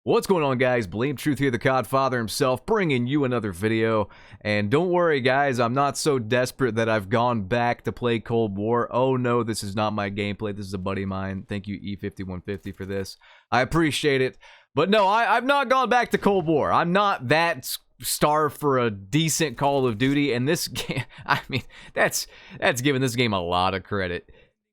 What's going on, guys? Blame Truth here, the Codfather himself, bringing you another video. And don't worry, guys, I'm not so desperate that I've gone back to play Cold War. Oh no, this is not my gameplay. This is a buddy of mine. Thank you, E5150, for this. I appreciate it. But no, I've not gone back to Cold War. I'm not that starved for a decent Call of Duty. And this game, I mean, that's giving this game a lot of credit.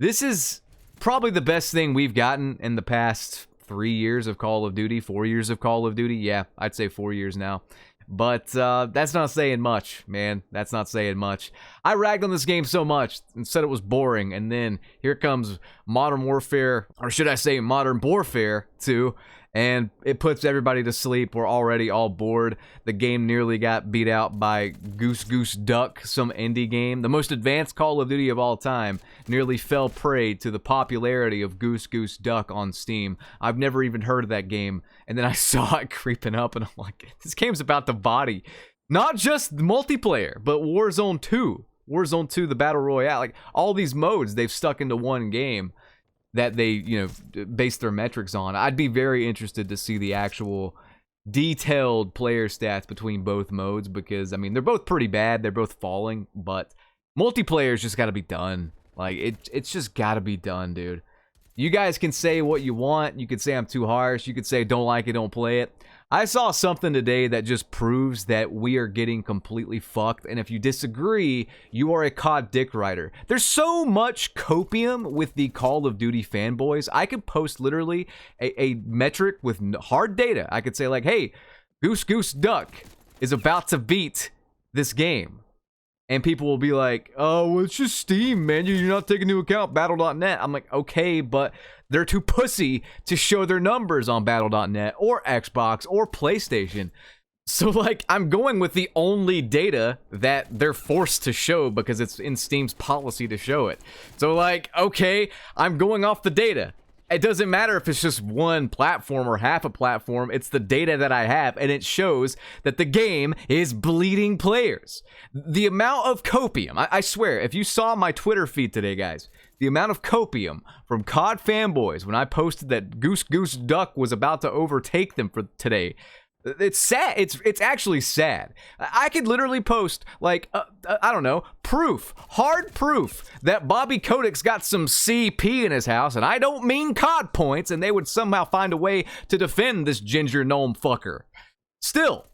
This is probably the best thing we've gotten in the past 3 years of Call of Duty, 4 years of Call of Duty. Yeah, I'd say 4 years now. But that's not saying much, man. That's not saying much. I ragged on this game so much and said it was boring, and then here comes Modern Warfare, or should I say Modern Warfare 2, and it puts everybody to sleep. We're already all bored. The game nearly got beat out by Goose Goose Duck, some indie game. The most advanced Call of Duty of all time nearly fell prey to the popularity of Goose Goose Duck on Steam. I've never even heard of that game, and then I saw it creeping up, and I'm like, this game's about to body not just multiplayer, but Warzone 2. Warzone 2, the Battle Royale. Like, all these modes they've stuck into one game that they, you know, base their metrics on. I'd be very interested to see the actual detailed player stats between both modes, because, I mean, they're both pretty bad. They're both falling, but multiplayer's just got to be done. Like, it's just got to be done, dude. You guys can say what you want. You could say I'm too harsh. You could say don't like it, don't play it. I saw something today that just proves that we are getting completely fucked, and if you disagree, you are a COD dick rider. There's so much copium with the Call of Duty fanboys. I could post literally a metric with hard data. I could say like, hey, Goose Goose Duck is about to beat this game. And people will be like, oh, well, it's just Steam, man. You're not taking into account Battle.net. I'm like, okay, but they're too pussy to show their numbers on Battle.net or Xbox or PlayStation. So, like, I'm going with the only data that they're forced to show because it's in Steam's policy to show it. So, like, okay, I'm going off the data. It doesn't matter if it's just one platform or half a platform. It's the data that I have, and it shows that the game is bleeding players. The amount of copium, I swear, if you saw my Twitter feed today, guys, the amount of copium from COD fanboys when I posted that Goose Goose Duck was about to overtake them for today, it's sad. It's actually sad. I could literally post, like, I don't know, hard proof that Bobby Kodak's got some CP in his house, and I don't mean COD points, and they would somehow find a way to defend this ginger gnome fucker. Still,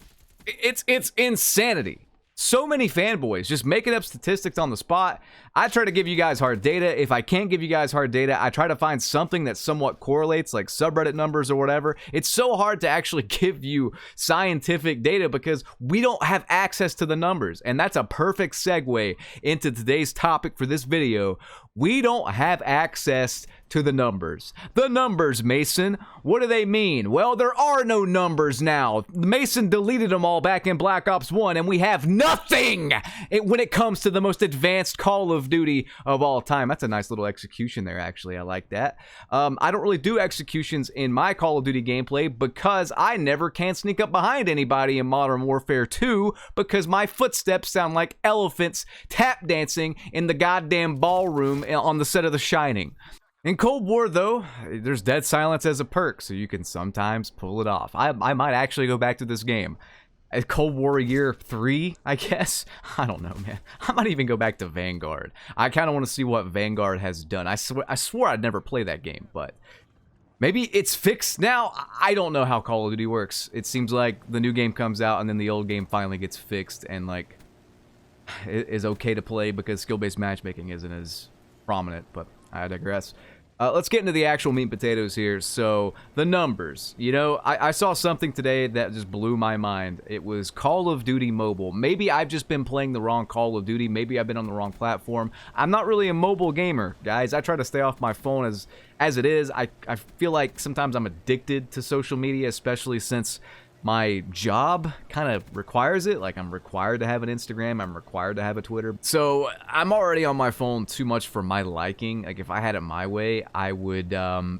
it's insanity. So many fanboys just making up statistics on the spot. I try to give you guys hard data. If I can't give you guys hard data, I try to find something that somewhat correlates, like subreddit numbers or whatever. It's so hard to actually give you scientific data because we don't have access to the numbers. And that's a perfect segue into today's topic for this video. We don't have access to the numbers. The numbers, Mason. What do they mean? Well, there are no numbers now. Mason deleted them all back in Black Ops 1, and we have nothing when it comes to the most advanced Call of Duty of all time. That's a nice little execution there, actually. I like that. I don't really do executions in my Call of Duty gameplay because I never can sneak up behind anybody in Modern Warfare 2 because my footsteps sound like elephants tap dancing in the goddamn ballroom on the set of The Shining. In Cold War, though, there's dead silence as a perk, so you can sometimes pull it off. I might actually go back to this game. Cold War Year 3, I guess? I don't know, man. I might even go back to Vanguard. I kind of want to see what Vanguard has done. I swore I'd never play that game, but maybe it's fixed now. I don't know how Call of Duty works. It seems like the new game comes out, and then the old game finally gets fixed, and, like, it is okay to play because skill-based matchmaking isn't as prominent, but I digress. Let's get into the actual meat and potatoes here. So, the numbers. You know, I saw something today that just blew my mind. It was Call of Duty Mobile. Maybe I've just been playing the wrong Call of Duty. Maybe I've been on the wrong platform. I'm not really a mobile gamer, guys. I try to stay off my phone as it is. I feel like sometimes I'm addicted to social media, especially since my job kind of requires it. Like, I'm required to have an Instagram. I'm required to have a Twitter. So I'm already on my phone too much for my liking. Like, if I had it my way, I would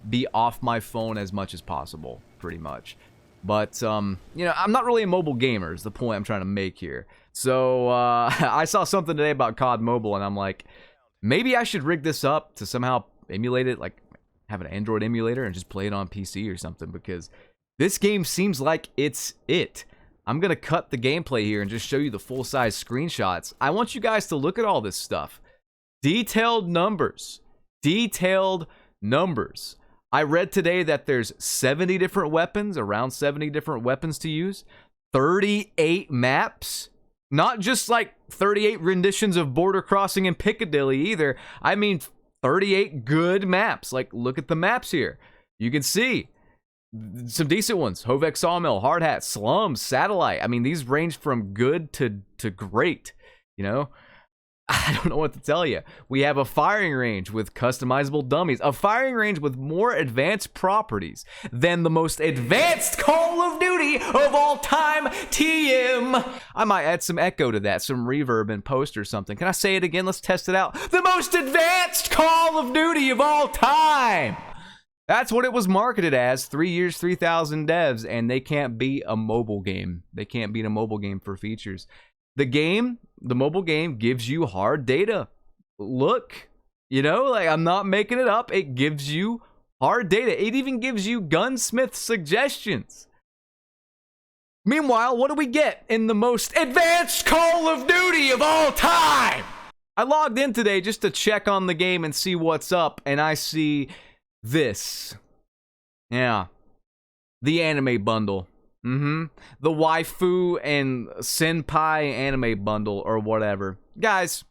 be off my phone as much as possible, pretty much. But, you know, I'm not really a mobile gamer is the point I'm trying to make here. So I saw something today about COD Mobile, and I'm like, maybe I should rig this up to somehow emulate it, like have an Android emulator and just play it on PC or something, because This game seems like it's it. I'm going to cut the gameplay here and just show you the full-size screenshots. I want you guys to look at all this stuff. Detailed numbers. Detailed numbers. I read today that there's 70 different weapons, around 70 different weapons to use. 38 maps. Not just like 38 renditions of Border Crossing and Piccadilly either. I mean 38 good maps. Like, look at the maps here. You can see some decent ones. Hovek Sawmill, Hard Hat, Slums, Satellite. I mean, these range from good to great, you know? I don't know what to tell you. We have a firing range with customizable dummies. A firing range with more advanced properties than the most advanced Call of Duty of all time, TM. I might add some echo to that, some reverb and post or something. Can I say it again? Let's test it out. The most advanced Call of Duty of all time. That's what it was marketed as. 3 years, 3,000 devs, and they can't beat a mobile game. They can't beat a mobile game for features. The mobile game gives you hard data. Look, you know, like, I'm not making it up. It gives you hard data. It even gives you gunsmith suggestions. Meanwhile, what do we get in the most advanced Call of Duty of all time? I logged in today just to check on the game and see what's up, and I see this. Yeah. The anime bundle. The waifu and senpai anime bundle or whatever. Guys,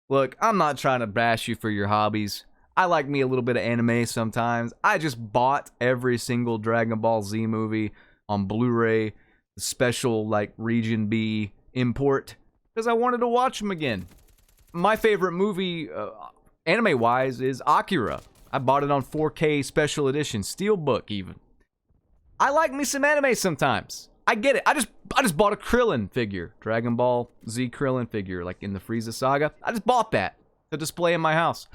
look, I'm not trying to bash you for your hobbies. I like me a little bit of anime sometimes. I just bought every single Dragon Ball Z movie on Blu-ray, special like Region B import, because I wanted to watch them again. My favorite movie, anime-wise, is Akira. I bought it on 4K special edition, steelbook even. I like me some anime sometimes. I get it. I just bought a Krillin figure. Dragon Ball Z Krillin figure, like in the Frieza saga. I just bought that to display in my house.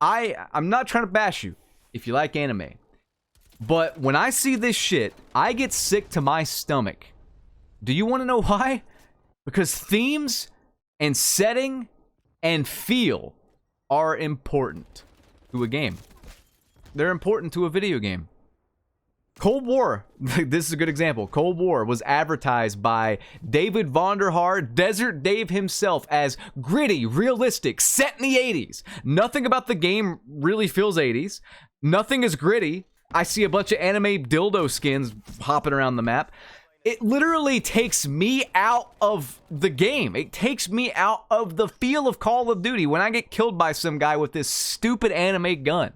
I'm not trying to bash you if you like anime. But when I see this shit, I get sick to my stomach. Do you want to know why? Because themes and setting and feel are important to a game. They're important to a video game. Cold War, this is a good example. Cold War was advertised by David Vonderhaar, Desert Dave himself, as gritty, realistic, set in the 80s. Nothing about the game really feels 80s. Nothing is gritty. I see a bunch of anime dildo skins hopping around the map. It literally takes me out of the game. It takes me out of the feel of Call of Duty when I get killed by some guy with this stupid anime gun.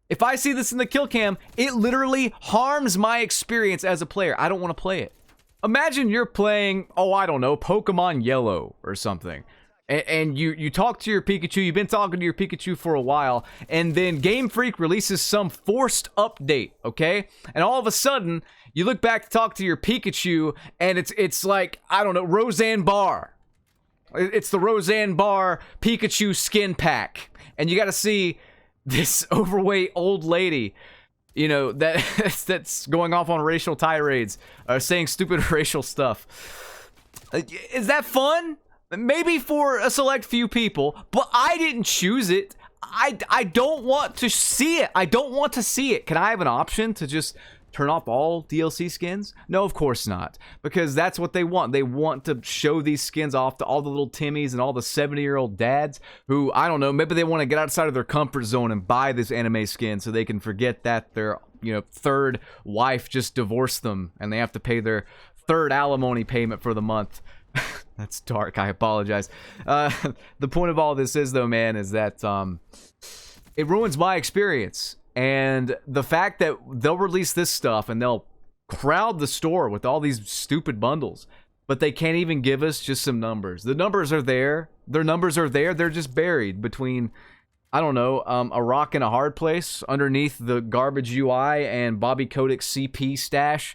If I see this in the kill cam, it literally harms my experience as a player. I don't want to play it. Imagine you're playing, oh, I don't know, Pokemon Yellow or something. And you talk to your Pikachu, you've been talking to your Pikachu for a while, and then Game Freak releases some forced update, okay? And all of a sudden, you look back to talk to your Pikachu, and it's like, I don't know, Roseanne Barr. It's the Roseanne Barr Pikachu skin pack. And you gotta see this overweight old lady, you know, that's going off on racial tirades, saying stupid racial stuff. Is that fun? Maybe for a select few people, but I didn't choose it. I don't want to see it. I don't want to see it. Can I have an option to just turn off all DLC skins? No, of course not. Because that's what they want. They want to show these skins off to all the little Timmies and all the 70-year-old dads who, I don't know, maybe they want to get outside of their comfort zone and buy this anime skin so they can forget that their, you know, third wife just divorced them and they have to pay their third alimony payment for the month. That's dark. I apologize. The point of all this is, though, man, is that it ruins my experience. And the fact that they'll release this stuff and they'll crowd the store with all these stupid bundles, but they can't even give us just some numbers. The numbers are there. Their numbers are there. They're just buried between, I don't know, a rock and a hard place underneath the garbage UI and Bobby Kodak's CP stash.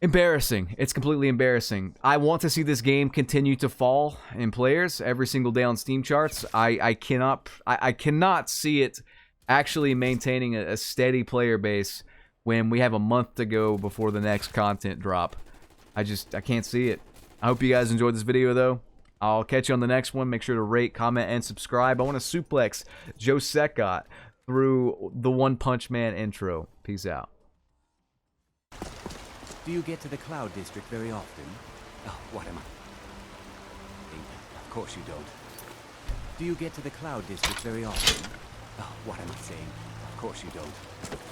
Embarrassing. It's completely embarrassing. I want to see this game continue to fall in players every single day on Steam charts. I cannot see it actually maintaining a steady player base when we have a month to go before the next content drop. I can't see it. I hope you guys enjoyed this video, though. I'll catch you on the next one. Make sure to rate, comment, and subscribe. I want to suplex Joe Secott through the One Punch Man intro. Peace out. Do you get to the Cloud District very often? Oh, what am I? Of course you don't. Do you get to the Cloud District very often? Oh, what am I saying? Of course you don't.